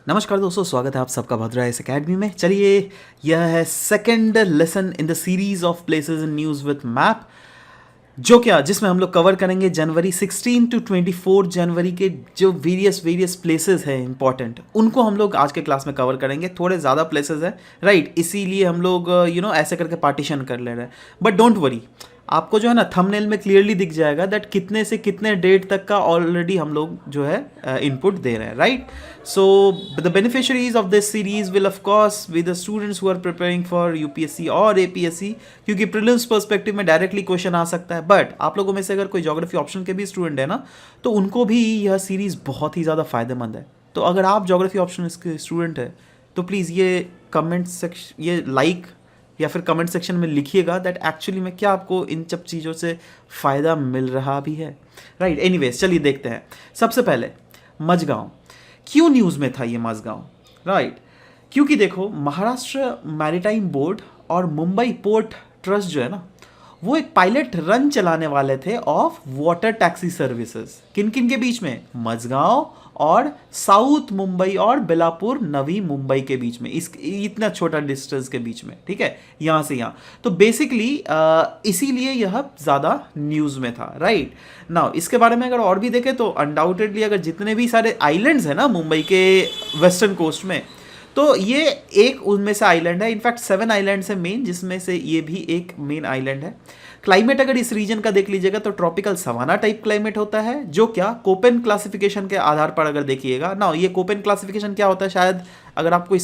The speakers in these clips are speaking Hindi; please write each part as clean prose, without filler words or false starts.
नमस्कार दोस्तों, स्वागत है आप सबका भद्रा इस अकेडमी में। चलिए, यह है second lesson in the series of places in news with map, जिसमें हम लोग कवर करेंगे जनवरी 16 टू 24 जनवरी के जो वेरियस प्लेसेस हैं इंपॉर्टेंट, उनको हम लोग आज के क्लास में कवर करेंगे। थोड़े ज़्यादा प्लेसेस हैं, राइट, इसीलिए हम लोग ऐसे करके पार्टीशन कर ले रहे हैं। बट डोंट वरी, आपको जो है ना थंबनेल में क्लियरली दिख जाएगा दैट कितने से कितने डेट तक का ऑलरेडी हम लोग जो है इनपुट दे रहे हैं, right. So the beneficiaries of this series will of course be the students who are preparing for UPSC और एपीएससी, क्योंकि प्रीलिम्स पर्सपेक्टिव में डायरेक्टली क्वेश्चन आ सकता है। बट आप लोगों में से अगर कोई ज्योग्राफी ऑप्शन के भी स्टूडेंट है ना, तो उनको भी यह सीरीज़ बहुत ही ज़्यादा फायदेमंद है। तो अगर आप ज्योग्राफी ऑप्शन के स्टूडेंट है तो प्लीज़ ये कमेंट सेक्शन, ये लाइक या फिर कमेंट सेक्शन में लिखिएगा दैट एक्चुअली में क्या आपको इन सब चीज़ों से फ़ायदा मिल रहा भी है, राइट। एनीवेज, चलिए देखते हैं। सबसे पहले मझगांव, क्यों न्यूज़ में था ये मझगांव, राइट। क्योंकि देखो, महाराष्ट्र मैरीटाइम बोर्ड और मुंबई पोर्ट ट्रस्ट जो है ना, वो एक पायलट रन चलाने वाले थे ऑफ वाटर टैक्सी सर्विसेज। किन किन के बीच में? मझगांव और साउथ मुंबई और बेलापुर नवी मुंबई के बीच में, इस इतना छोटा डिस्टेंस के बीच में, ठीक है, यहाँ से यहाँ। तो बेसिकली इसीलिए यह ज़्यादा न्यूज़ में था, राइट। नाउ इसके बारे में अगर और भी देखें तो अनडाउटेडली अगर जितने भी सारे आइलैंड्स हैं ना मुंबई के वेस्टर्न कोस्ट में, तो ये एक उनमें से आइलैंड है। इनफैक्ट 7 आइलैंड्स हैं मेन, जिसमें से ये भी एक मेन आइलैंड है। क्लाइमेट अगर इस रीजन का देख लीजिएगा तो ट्रॉपिकल सवाना टाइप क्लाइमेट होता है, जो क्या कोपेन क्लासिफिकेशन के आधार पर अगर देखिएगा ना, ये कोपेन क्लासिफिकेशन क्या होता है, शायद अगर आपको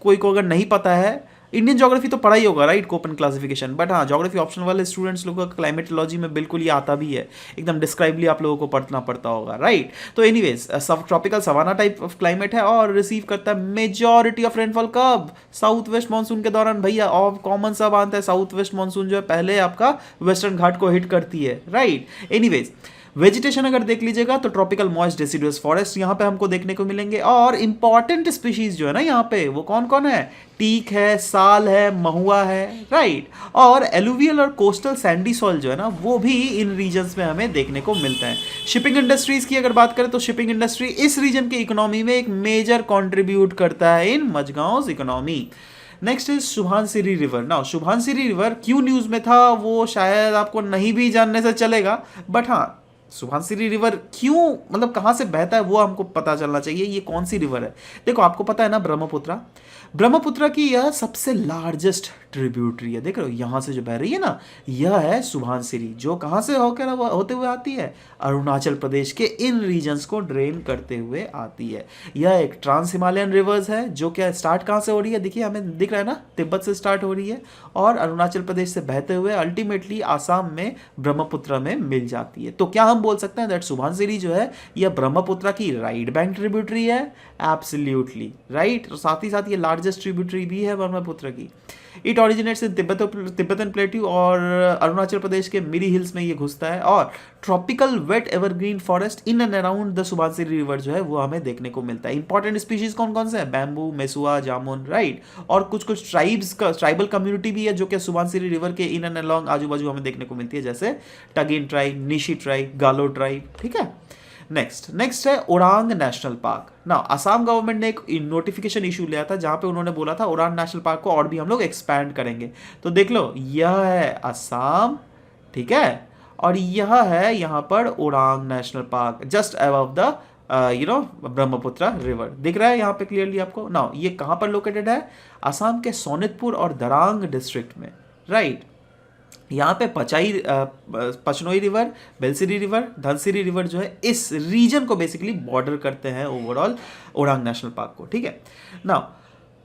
कोई को अगर नहीं पता है, इंडियन ज्योग्राफी तो पढ़ा ही होगा, राइट, कोपेन क्लासिफिकेशन। बट हाँ, ज्योग्राफी ऑप्शन वाले स्टूडेंट्स लोगों का क्लाइमेटोलॉजी में बिल्कुल ये आता भी है, एकदम डिस्क्राइबली आप लोगों को पढ़ना पड़ता होगा, राइट। तो एनीवेज, सब tropical savanna type of climate है और रिसीव करता है मेजॉरिटी ऑफ रेनफॉल कब? साउथ वेस्ट मानसून के दौरान भैया। और कॉमन सा बात है, साउथ वेस्ट मानसून जो है पहले आपका वेस्टर्न घाट को हिट करती है, राइट। एनीवेज, वेजिटेशन अगर देख लीजिएगा तो ट्रॉपिकल मॉइस्ट डेसिडुअस फॉरेस्ट यहाँ पे हमको देखने को मिलेंगे। और इंपॉर्टेंट स्पीशीज जो है ना यहाँ पे, वो कौन कौन है? टीक है, साल है, महुआ है, राइट। और एलुवियल और कोस्टल सैंडी सॉइल जो है ना, वो भी इन रीजन्स में हमें देखने को मिलता है। शिपिंग इंडस्ट्रीज की अगर बात करें तो शिपिंग इंडस्ट्री इस रीजन के इकोनॉमी में एक मेजर कॉन्ट्रीब्यूट करता है in Mazagaon economy. Next is Subansiri river. Now Subansiri river क्यों न्यूज में था वो शायद आपको नहीं भी जानने से चलेगा, बट हाँ, सुभानसिरी रिवर क्यों, मतलब कहाँ से बहता है वो हमको पता चलना चाहिए। ये कौन सी रिवर है? देखो, आपको पता है ना, ब्रह्मपुत्रा। ब्रह्मपुत्रा की यह सबसे लार्जेस्ट ट्रिब्यूटरी है। देख रहे हो, यहाँ से जो बह रही है ना, यह है सुभानसिरी, जो कहाँ से होते हुए आती है? अरुणाचल प्रदेश के इन रीजन्स को ड्रेन करते हुए आती है। यह एक ट्रांस हिमालयन रिवर्स है, जो क्या स्टार्ट कहाँ से हो रही है? देखिए, हमें दिख रहा है ना, तिब्बत से स्टार्ट हो रही है और अरुणाचल प्रदेश से बहते हुए अल्टीमेटली आसाम में ब्रह्मपुत्रा में मिल जाती है। तो क्या हम बोल सकते हैं दैट सुभानसिरी जो है यह ब्रह्मपुत्रा की राइट बैंक ट्रिब्यूटरी है? Absolutely right. साथ ही साथ ये लार्जेस्ट ट्रिब्यूटरी भी है ब्रह्मपुत्र की। It originates in Tibetan plateau और अरुणाचल प्रदेश के मिरी हिल्स में ये घुसता है। और tropical wet evergreen forest in and around the Subansiri river जो है वो हमें देखने को मिलता है। इंपॉर्टेंट स्पीशीज कौन कौन से हैं? बैम्बू, मेसुआ, जामुन, राइट। और कुछ कुछ ट्राइबल कम्युनिटी भी है जो कि सुभानसिरी रिवर के इन एंड अलॉन्ग आजू बाजू हमें देखने को मिलती है, जैसे टगिन ट्राइब, निशी ट्राइब, गालो ट्राइब, ठीक है। नेक्स्ट है ओरांग नेशनल पार्क। ना, असम गवर्नमेंट ने एक नोटिफिकेशन इशू लिया था जहां पे उन्होंने बोला था ओरांग नेशनल पार्क को और भी हम लोग एक्सपैंड करेंगे। तो देख लो, यह है असम, ठीक है, और यह है यहाँ पर Orang national park just above the Brahmaputra river. दिख रहा है यहाँ पे क्लियरली आपको। ना, ये कहाँ पर लोकेटेड है? असम के सोनितपुर और दरांग डिस्ट्रिक्ट में, राइट। यहाँ पे पचनोई रिवर, बेलसिरी रिवर, धनसिरी रिवर जो है इस रीजन को बेसिकली बॉर्डर करते हैं ओवरऑल ओरांग नेशनल पार्क को, ठीक है ना।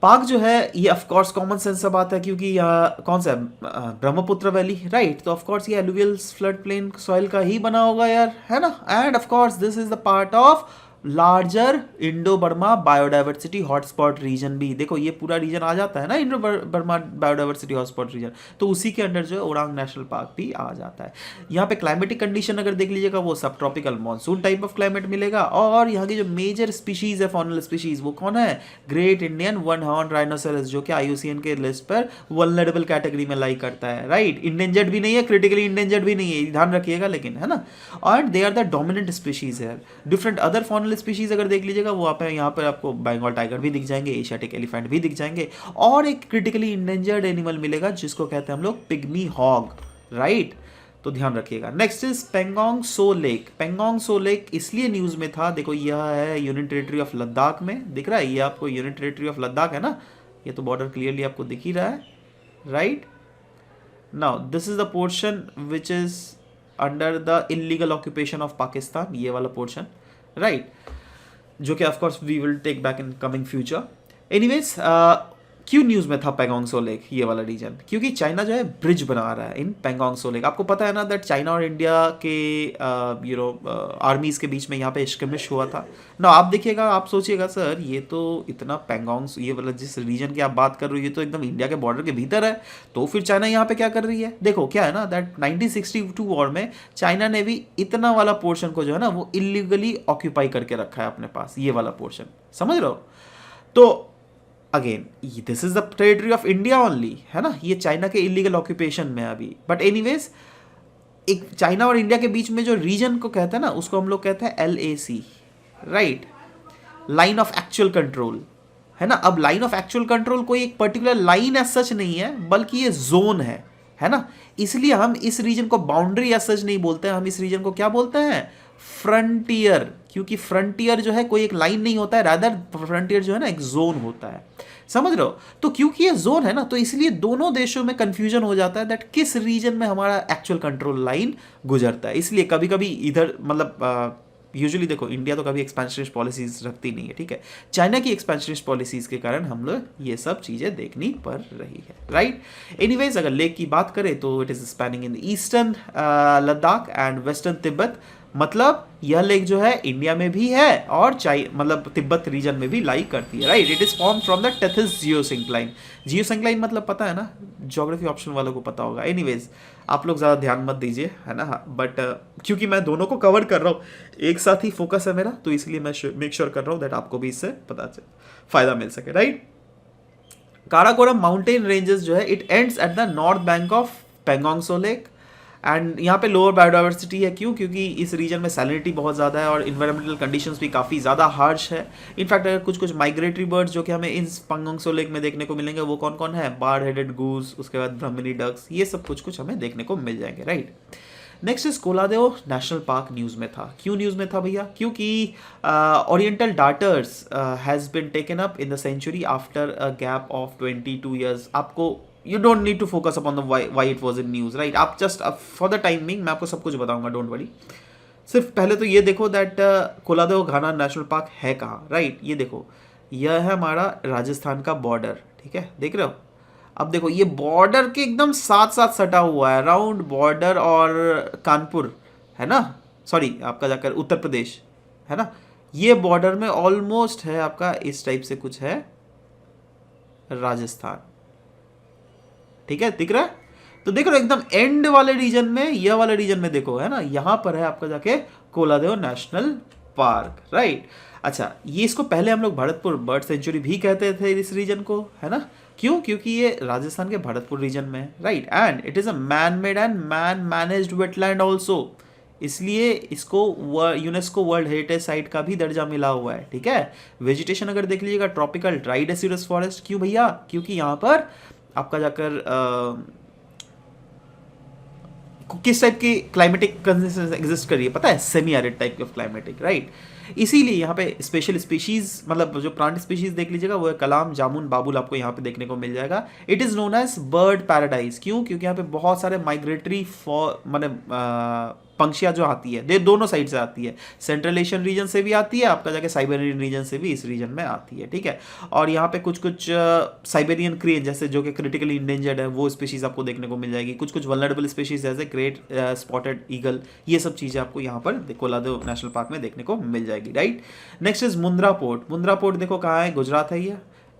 पार्क जो है ये ऑफ कोर्स कॉमन सेंस से बात है, क्योंकि यहाँ कौन सा ब्रह्मपुत्र वैली, राइट। तो ऑफ कोर्स ये एलुवियल फ्लड प्लेन सॉइल का ही बना होगा यार, है ना। And of course this is the part of larger Indo Burma biodiversity hotspot region भी। देखो, ये पूरा रीजन आ जाता है ना, Indo Burma biodiversity hotspot region, तो उसी के अंडर जो है ओरांग नेशनल पार्क भी आ जाता है। यहाँ पे क्लाइमेटिक कंडीशन अगर देख लीजिएगा वो सब tropical monsoon type of climate मिलेगा। और यहाँ की जो मेजर स्पीशीज है, फॉनल स्पीशीज, वो कौन है? Great Indian one horn rhinoceros, जो कि IUCN के लिस्ट पर वल्नरेबल कैटेगरी में लाई करता है, राइट। इंडेंजर्ड भी नहीं है, क्रिटिकली इंडेंजर्ड भी नहीं है, ध्यान रखिएगा लेकिन, है ना। और they are the dominant species है। Different other faunal animal species अगर देख लीजिएगा वो आप यहाँ पर आपको बंगाल टाइगर भी दिख जाएंगे, एशियाटिक एलिफेंट भी दिख जाएंगे, और एक क्रिटिकली इंडेंजर्ड एनिमल मिलेगा जिसको कहते हैं हम लोग पिग्मी हॉग, राइट। तो ध्यान रखिएगा। Next is Pangong so lake. Pangong so lake इसलिए न्यूज में था, देखो यह है यूनियन टेरिटरी ऑफ लद्दाख में, दिख रहा है ये आपको यूनियन टेरिटरी ऑफ लद्दाख है ना, ये तो बॉर्डर क्लियरली आपको दिख ही रहा है, right. Now this is the portion which is under the illegal occupation of Pakistan, ये वाला पोर्शन, राइट, जो कि of course we will take back in coming future. Anyways, क्यों न्यूज़ में था पेंगोंग सो लेक ये वाला रीजन? क्योंकि चाइना जो है ब्रिज बना रहा है इन पेंगोंग सो लेक। आपको पता है ना दैट चाइना और इंडिया के आर्मीज़ के बीच में यहाँ पे स्क्रिमिश हुआ था ना। आप देखिएगा, आप सोचिएगा सर ये तो इतना पेंगोंग, ये वाला जिस रीजन की आप बात कर रही हो ये तो एकदम इंडिया के बॉर्डर के भीतर है, तो फिर चाइना यहाँ पे क्या कर रही है? देखो क्या है ना दैट 1962 वॉर में चाइना ने भी इतना वाला पोर्शन को जो है ना वो इलीगली ऑक्यूपाई करके रखा है अपने पास, ये वाला पोर्शन, समझ रहे हो? तो again this is the territory of India only, है ना, ये चाइना के इलीगल ऑक्यूपेशन में अभी। बट एनीवेज, एक चाइना और इंडिया के बीच में जो रीजन को कहते हैं ना उसको हम लोग कहते हैं LAC, right, line of actual control, है ना। अब लाइन ऑफ एक्चुअल कंट्रोल कोई एक पर्टिकुलर लाइन एज सच नहीं है, बल्कि ये जोन है ना। इसलिए हम इस रीजन को बाउंड्री एज सच नहीं बोलते हैं, हम इस रीजन को क्या बोलते हैं? फ्रंटियर, क्योंकि फ्रंटियर जो है कोई एक लाइन नहीं होता है, रादर फ्रंटियर जो है ना एक जोन होता है, समझ रहे हो? तो क्योंकि ये जोन है ना, तो इसलिए दोनों देशों में कंफ्यूजन हो जाता है दैट किस रीजन में हमारा एक्चुअल कंट्रोल लाइन गुजरता है। इसलिए कभी कभी इधर मतलब यूजुअली देखो इंडिया तो कभी एक्सपेंशनिस्ट पॉलिसीज रखती नहीं है, ठीक है, चाइना की एक्सपेंशनिस्ट पॉलिसीज के कारण हम लोग ये सब चीजें देखनी पड़ रही है, राइट। एनीवेज, अगर लेक की बात करें तो it is spanning in eastern Ladakh and western Tibet, मतलब यह लेक जो है इंडिया में भी है और मतलब तिब्बत रीजन में भी लाई करती है, right. It is form from the Tethys geosyncline. Geosyncline मतलब पता है ना, ज्योग्राफी ऑप्शन वालों को पता होगा। एनीवेज, आप लोग ज़्यादा ध्यान मत दीजिए, है ना, बट क्योंकि मैं दोनों को कवर कर रहा हूँ, एक साथ ही फोकस है मेरा, तो इसलिए मैं मेक श्योर कर रहा हूँ दैट आपको भी इससे पता चले, फायदा मिल सके, राइट। काराकोरम माउंटेन रेंजेस जो है it ends at the north bank of Pangong so lake, and यहाँ पे लोअर बायोडाइवर्सिटी है। क्यों? क्योंकि इस रीजन में सैलिनिटी बहुत ज़्यादा है और इन्वायरमेंटल कंडीशंस भी काफ़ी ज़्यादा हार्श है। इनफैक्ट अगर कुछ माइग्रेटरी बर्ड्स जो कि हमें इन पेंगोंग सो लेक में देखने को मिलेंगे वो कौन कौन है? बार हेडेड गूस, उसके बाद ब्राह्मणी डक्स, ये सब कुछ हमें देखने को मिल जाएंगे, right. Next is Keoladeo national park news में था। क्यों न्यूज़ में था भैया? क्योंकि oriental darters has been taken up in the sanctuary after a gap of 22 years. आपको you don't need to focus upon the why it was in news, right? आप just for the time being मैं आपको सब कुछ बताऊंगा, डोंट वरी। सिर्फ पहले तो ये देखो दैट कोलादेव घाना नेशनल पार्क है कहाँ, राइट। ये देखो, यह है हमारा राजस्थान का बॉर्डर, ठीक है, देख रहे हो? अब देखो ये बॉर्डर के एकदम साथ साथ सटा हुआ है, अराउंड बॉर्डर और कानपुर, है ना, सॉरी आपका जाकर उत्तर प्रदेश, है ना, ये बॉर्डर में ऑलमोस्ट है आपका इस टाइप से कुछ है राजस्थान, ठीक है, दिख रहा है? तो देखो एकदम एंड वाले रीजन में, यह वाले रीजन में देखो, है ना, यहां पर है आपका जाके कोलादेव नेशनल पार्क, राइट। अच्छा, ये इसको पहले हम लोग भरतपुर बर्ड सेंचुरी भी कहते थे इस रीजन को, है ना। क्यों? क्योंकि ये राजस्थान के भरतपुर रीजन में है, right, and it is a man made and man managed wetland also, इसलिए इसको यूनेस्को वर्ल्ड हेरिटेज साइट का भी दर्जा मिला हुआ है, ठीक है। वेजिटेशन अगर देख लीजिएगा, ट्रॉपिकल ड्राई डेसिडस फॉरेस्ट। क्यों भैया? क्योंकि यहाँ पर आपका जाकर किस टाइप की क्लाइमेटिक कंडीशंस एग्जिस्ट कर रही है पता है? Semi arid type of climatic, right. इसीलिए यहाँ पे स्पेशल स्पीशीज, मतलब जो प्लांट स्पीशीज देख लीजिएगा वो है कलाम, जामुन, बाबुल, आपको यहाँ पे देखने को मिल जाएगा। It is known as bird paradise. क्यों? क्योंकि यहाँ पे बहुत सारे माइग्रेटरी मतलब पंक्षियाँ जो आती है, दे दोनों साइड से आती है, सेंट्रल एशियन रीजन से भी आती है, आपका जाके साइबेरियन रीजन से भी इस रीजन में आती है, ठीक है। और यहाँ पे कुछ साइबेरियन क्रेन जैसे जो कि क्रिटिकली इंडेंजर्ड है वो स्पीशीज आपको देखने को मिल जाएगी, कुछ वल्नरेबल स्पीशीज जैसे ग्रेट स्पॉटेड ईगल, ये सब चीज़ें आपको यहाँ पर कोलादेव नेशनल पार्क में देखने को मिल जाएगी, right. Next is Mundra port. Mundra port देखो कहाँ है? गुजरात है ये।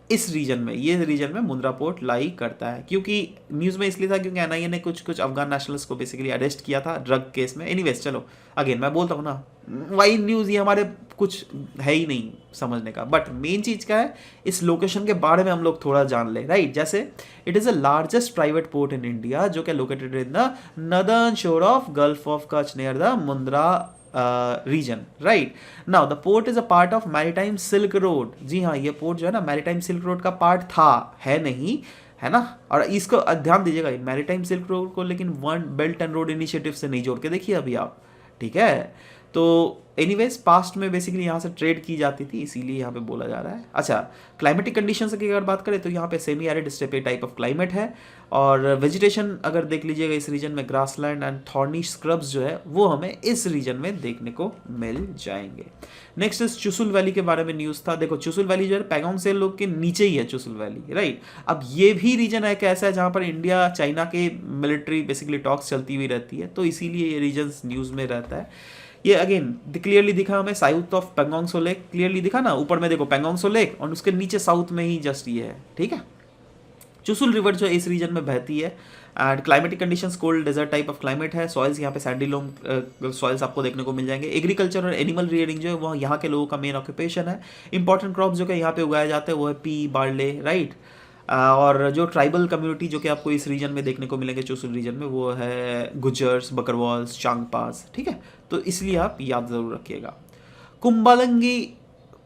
इस रीजन में, ये रीजन में मुंद्रा पोर्ट लाई करता है। क्योंकि न्यूज़ में इसलिए था क्योंकि एनआईए ने कुछ अफगान नेशनल्स को बेसिकली अरेस्ट किया था ड्रग केस में। एनीवेज, चलो अगेन मैं बोलता हूँ ना, वाई न्यूज़ ये हमारे कुछ है ही नहीं समझने का, बट मेन चीज़ क्या है, इस लोकेशन के बारे में हम लोग थोड़ा जान ले, राइट। जैसे it is the largest private port in India जो कि located in the northern shore of Gulf of Kutch near the Mundra region, right. Now the port is a part of maritime silk road. जी हाँ, ये पोर्ट जो है ना मैरीटाइम सिल्क रोड का पार्ट था, है नहीं, है ना। और इसको ध्यान दीजिएगा, मैरीटाइम सिल्क रोड को लेकिन one belt and road initiative से नहीं जोड़ के देखिए अभी आप, ठीक है। तो एनीवेज पास्ट में बेसिकली यहाँ से ट्रेड की जाती थी, इसीलिए यहाँ पे बोला जा रहा है। अच्छा, क्लाइमेटिक कंडीशंस की अगर बात करें तो यहाँ पे semi arid steppe type of climate है, और वेजिटेशन अगर देख लीजिएगा इस रीजन में ग्रासलैंड एंड थॉर्नी स्क्रब्स जो है वो हमें इस रीजन में देखने को मिल जाएंगे। नेक्स्ट इस चुसुल वैली के बारे में न्यूज़ था। देखो चुसुल वैली जो है पैंगोंग से लोग के नीचे ही है चुसुल वैली, राइट। अब ये भी रीजन है कैसा है जहाँ पर इंडिया चाइना के मिलिट्री बेसिकली टॉक्स चलती हुई रहती है, तो इसीलिए ये रीजन न्यूज़ में रहता है। ये अगेन क्लियरली दिखा हमें south of Pangong so lake, clearly दिखा ना, ऊपर में देखो पेंगोंग सो लेक और उसके नीचे साउथ में ही जस्ट ये है, ठीक है। चुसुल रिवर जो इस रीजन में बहती है, and climatic conditions cold desert type of climate है। सॉइल्स यहाँ पे सैंडी लोम सॉइल्स आपको देखने को मिल जाएंगे। एग्रीकल्चर और एनिमल रियरिंग जो है वो यहाँ के लोगों का मेन ऑक्यूपेशन है। इंपॉर्टेंट क्रॉप जो कि यहाँ पे उगाए जाते हैं वो है पी, बार्ले, राइट। और जो ट्राइबल कम्युनिटी जो कि आपको इस रीजन में देखने को मिलेंगे चुसुल रीजन में, वो है गुजर्स, बकरवाल्स, चांगपास, ठीक है। तो इसलिए आप याद जरूर रखिएगा।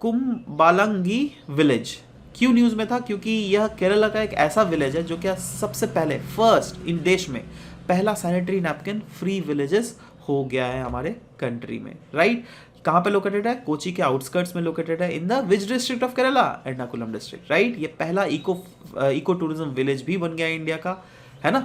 कुंबालंगी विलेज क्यों न्यूज़ में था, क्योंकि यह केरला का एक ऐसा विलेज है जो कि सबसे पहले फर्स्ट इन देश में पहला सैनिटरी नैपकिन फ्री विलेजेस हो गया है हमारे कंट्री में, राइट। कहाँ पे लोकेटेड है, कोची के आउटस्कर्ट्स में लोकेटेड है, in the which district of Kerala, Ernakulam district, right. ये पहला इको टूरिज्म विलेज भी बन गया है इंडिया का, है ना।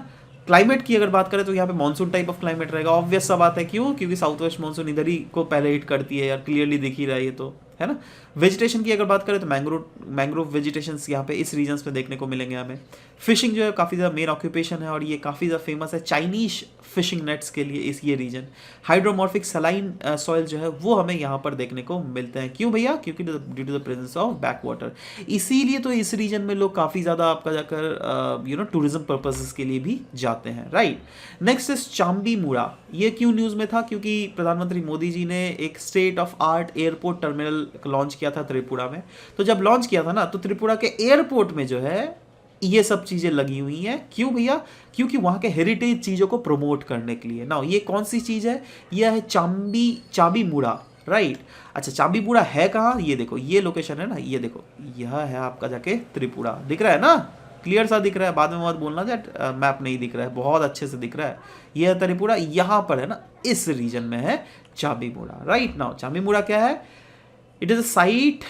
क्लाइमेट की अगर बात करें तो यहाँ पे मानसून टाइप ऑफ क्लाइमेट रहेगा, ऑब्वियस सा बात है, क्यों, क्योंकि साउथ वेस्ट मानसून इधर ही को पहले हिट करती है यार, क्लियरली दिख ही रहा है ये तो, है ना। वेजिटेशन की अगर बात करें तो मैंग्रोव वेजिटेशंस यहाँ पे इस रीजन्स में देखने को मिलेंगे हमें। फिशिंग जो है काफ़ी ज़्यादा मेन ऑक्यूपेशन है, और ये काफ़ी ज़्यादा फेमस है चाइनीज फिशिंग नेट्स के लिए इस ये रीजन। हाइड्रोमॉर्फिक सलाइन सॉइल जो है वो हमें यहाँ पर देखने को मिलते हैं, क्यों भैया, क्योंकि due to the presence of back water. इसीलिए तो इस रीजन में लोग काफ़ी ज़्यादा आपका जाकर टूरिज्म पर्पजेस के लिए भी जाते हैं, राइट। नेक्स्ट इज चाम्बी मुड़ा। ये क्यों न्यूज़ में था, क्योंकि प्रधानमंत्री मोदी जी ने एक state of art airport terminal launch किया था त्रिपुरा में। तो जब लॉन्च किया था ना, तो त्रिपुरा के एयरपोर्ट में जो है ये सब चीज़ें लगी हुई हैं, क्यों भैया, क्योंकि वहाँ के हेरिटेज चीज़ों को प्रमोट करने के लिए ना। ये कौन सी चीज़ है, यह है चाबी मुड़ा, राइट। अच्छा, चाबी मुड़ा है कहाँ, ये देखो, ये लोकेशन है ना, ये देखो, यह है आपका जाके त्रिपुरा, दिख रहा है ना, क्लियर सा दिख रहा है, बाद में मत बोलना दैट मैप नहीं दिख रहा है, बहुत अच्छे से दिख रहा है। यह है त्रिपुरा, यहाँ पर है ना, इस रीजन में है चाबी मुड़ा, राइट। नाउ चाबी मुड़ा क्या है, it is a site,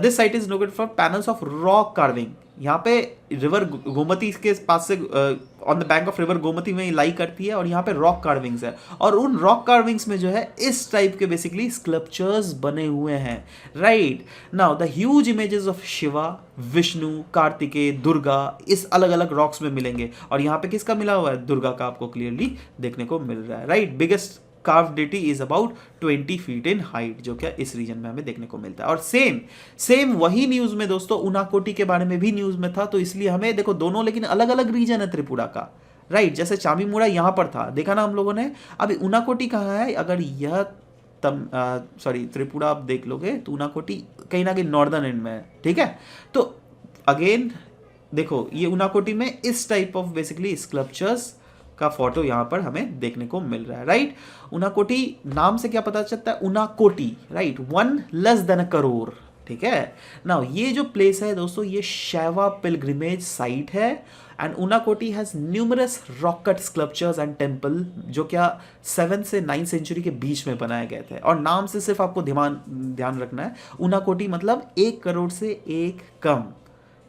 this site is noted for panels of rock carving. यहाँ पे रिवर गोमती के पास से on the bank of river Gomti में लाई करती है, और यहाँ पे रॉक कार्विंग्स है, और उन रॉक कार्विंग्स में जो है इस टाइप के बेसिकली स्कल्पचर्स बने हुए हैं, right. Now the huge images of Shiva, Vishnu, Kartikeya, Durga इस अलग अलग रॉक्स में मिलेंगे, और यहाँ पे किसका मिला हुआ है, दुर्गा का आपको क्लियरली देखने को मिल रहा है, right. Biggest carved deity is about 20 feet in height, जो क्या इस रीजन में हमें देखने को मिलता है। और सेम वही न्यूज में दोस्तों उनाकोटी के बारे में भी न्यूज में था, तो इसलिए हमें देखो दोनों लेकिन अलग अलग रीजन है त्रिपुरा का, राइट। जैसे चाबी मुड़ा यहाँ पर था, देखा ना हम लोगों ने। अभी उनाकोटी कहाँ है, अगर यह त्रिपुरा आप देख लोगे तो उनाकोटी कहीं ना कहीं नॉर्दर्न एंड में है, ठीक है। तो अगेन देखो, ये उनाकोटी में इस टाइप ऑफ बेसिकली स्कल्पचर्स का फोटो यहाँ पर हमें देखने को मिल रहा है, राइट। उनाकोटी नाम से क्या पता चलता है, उनाकोटी, राइट, 1 लेस देन अ करोड़, ठीक है। नाउ ये जो प्लेस है दोस्तों, ये शैवा पिलग्रिमेज साइट है, and Unakoti has numerous rock cut sculptures and temple, जो क्या 7 से 9 सेंचुरी के बीच में बनाए गए थे। और नाम से सिर्फ आपको ध्यान रखना है, उनाकोटी मतलब 1 करोड़ से 1 कम,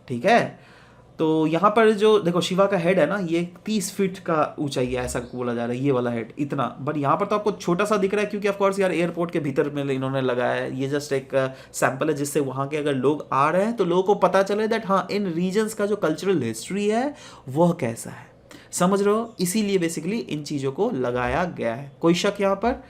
ठीक है। तो यहाँ पर जो देखो शिवा का हेड है ना, ये 30 फीट का ऊंचाई है, ऐसा बोला जा रहा है, ये वाला हेड इतना, बट यहाँ पर तो आपको छोटा सा दिख रहा है, क्योंकि ऑफ कोर्स यार एयरपोर्ट के भीतर में इन्होंने लगाया है। ये जस्ट एक सैंपल है, जिससे वहाँ के अगर लोग आ रहे हैं तो लोगों को पता चले दैट हाँ, इन रीजन्स का जो कल्चरल हिस्ट्री है वह कैसा है, समझ रहे हो। इसीलिए बेसिकली इन चीज़ों को लगाया गया है, कोई शक यहाँ पर।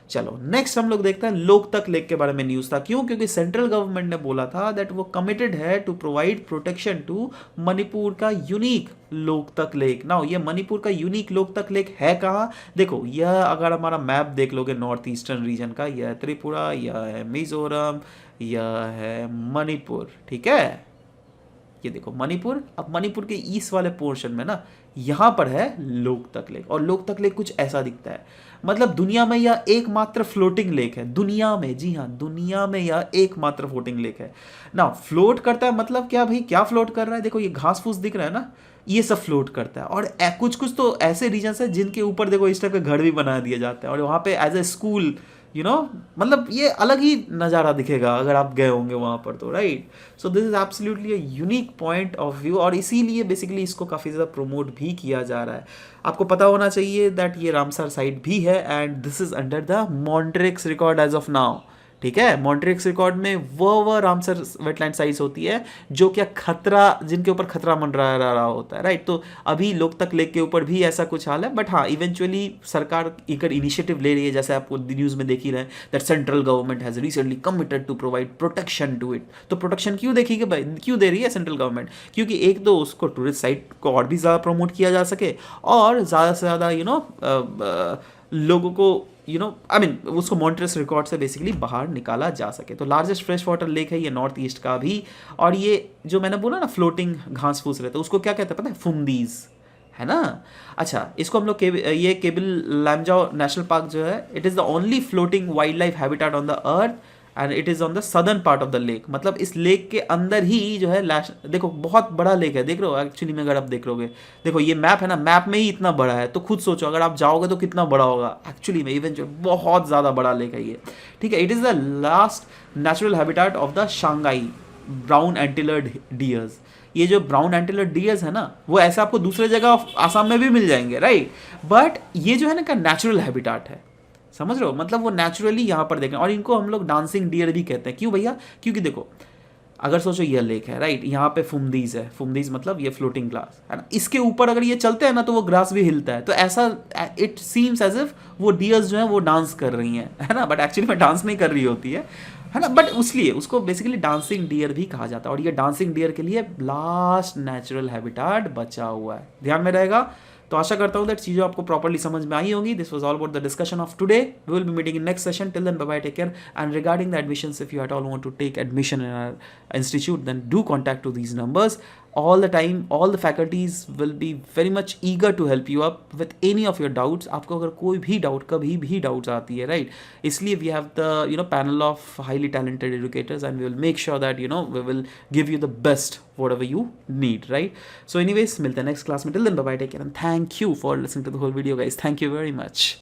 चलो नेक्स्ट हम लोग देखते हैं लोकतक लेक के बारे में न्यूज था, क्यों, क्योंकि सेंट्रल गवर्नमेंट ने बोला था दैट वो कमिटेड है to provide protection to Manipur का यूनिक लोकतक लेक। नाउ ये मणिपुर का यूनिक लोकतक लेक है कहाँ, देखो यह अगर हमारा मैप देख लोगे नॉर्थ ईस्टर्न रीजन का, यह है त्रिपुरा, यह है मिजोरम, यह है मणिपुर, ठीक है। ये देखो मणिपुर, अब मणिपुर के ईस्ट वाले पोर्शन में ना यहाँ पर है लोकतक लेक, और लोकतक लेक कुछ ऐसा दिखता है, मतलब दुनिया में यह एकमात्र फ्लोटिंग लेक है, दुनिया में, जी हाँ दुनिया में यह एकमात्र फ्लोटिंग लेक है ना। फ्लोट करता है मतलब क्या भाई, क्या फ्लोट कर रहा है, देखो ये घास फूस दिख रहा है ना, ये सब फ्लोट करता है। और कुछ कुछ तो ऐसे रीजन्स है जिनके ऊपर देखो इस टाइप के घर भी बना दिए जाते हैं, और वहाँ पे एज ए स्कूल मतलब ये अलग ही नज़ारा दिखेगा अगर आप गए होंगे वहाँ पर तो, right. So this is absolutely a unique point of view, और इसीलिए बेसिकली इसको काफ़ी ज़्यादा प्रमोट भी किया जा रहा है। आपको पता होना चाहिए दैट ये रामसर साइट भी है, and this is under the Montreux record as of now, ठीक है। मॉन्ट्रिक्स रिकॉर्ड में वह रामसर वेटलैंड साइट्स होती है जो क्या खतरा, जिनके ऊपर खतरा मंडरा रहा होता है, राइट। तो अभी लोकतक लेक के ऊपर भी ऐसा कुछ हाल है, बट हाँ इवेंचुअली सरकार एक इनिशिएटिव ले रही है, जैसे आपको न्यूज़ में देख ही रहे हैं that central government has recently committed to provide protection to it. तो प्रोटेक्शन क्यों देखिए भाई, क्यों दे रही है सेंट्रल गवर्नमेंट, क्योंकि एक तो उसको टूरिस्ट साइट को और भी ज़्यादा प्रमोट किया जा सके, और ज़्यादा से ज़्यादा लोगों को आई मीन उसको मॉन्ट्रिक्स रिकॉर्ड से बेसिकली बाहर निकाला जा सके। तो लार्जेस्ट फ्रेश वाटर लेक है ये नॉर्थ ईस्ट का भी, और ये जो मैंने बोला ना फ्लोटिंग घास फूस रहता है उसको क्या कहते हैं पता है, फुमदीज, है ना। अच्छा, इसको हम लोग ये केबिल लैमजाओ नेशनल पार्क जो है, it is the only floating wild life habitat on the earth, and it is on the southern part of the lake. मतलब इस लेक के अंदर ही जो है देखो बहुत बड़ा लेक है, देख रहे हो एक्चुअली में, अगर आप देख लोगे, देखो ये मैप है ना, मैप में ही इतना बड़ा है, तो खुद सोचो अगर आप जाओगे तो कितना बड़ा होगा एक्चुअली में, इवन जो बहुत ज़्यादा बड़ा लेक है ये, ठीक है। It is the last natural habitat of the Sangai brown antlered deers. ये जो ब्राउन एंटीलर डियर्स है ना, वो ऐसे आपको दूसरे जगह आसाम में भी मिल जाएंगे, राइट, बट ये जो है ना का नेचुरल हैबिटेट है, समझ रहे हो, मतलब वो नेचुरली यहाँ पर देखें। और इनको हम लोग डांसिंग डियर भी कहते हैं, क्यों भैया, क्योंकि देखो अगर सोचो ये लेक है, राइट, यहाँ पे फुमदीज है, फुमदीज मतलब ये फ्लोटिंग ग्लास है ना, इसके ऊपर अगर ये चलते हैं ना तो वो ग्रास भी हिलता है, तो ऐसा इट सीम्स एज इफ वो डियर्स जो है वो डांस कर रही हैं, है ना, बट एक्चुअली में डांस नहीं कर रही होती है ना, बट उसलिए उसको बेसिकली डांसिंग डियर भी कहा जाता है, और ये डांसिंग डियर के लिए लास्ट नेचुरल हैबिटेट बचा हुआ है, ध्यान में रहेगा। तो आशा करता हूँ दैट चीज़ें आपको प्रॉपर्ली समझ में आई होंगी। This was all about the discussion of today, we will be meeting in next session, till then bye bye, take care, and regarding the admissions, if you at all want to take admission in our institute, then do contact to these numbers all the time. All the faculties will be very much eager to help you up with any of your doubts. आपको अगर कोई भी डाउट, कभी भी डाउट्स आती है, राइट, इसलिए we have the panel of highly talented educators, and we will make sure that we will give you the best whatever you need, right? So anyways, मिलते हैं next class में, till then bye bye, take care, and thank you for listening to the whole video guys, thank you very much.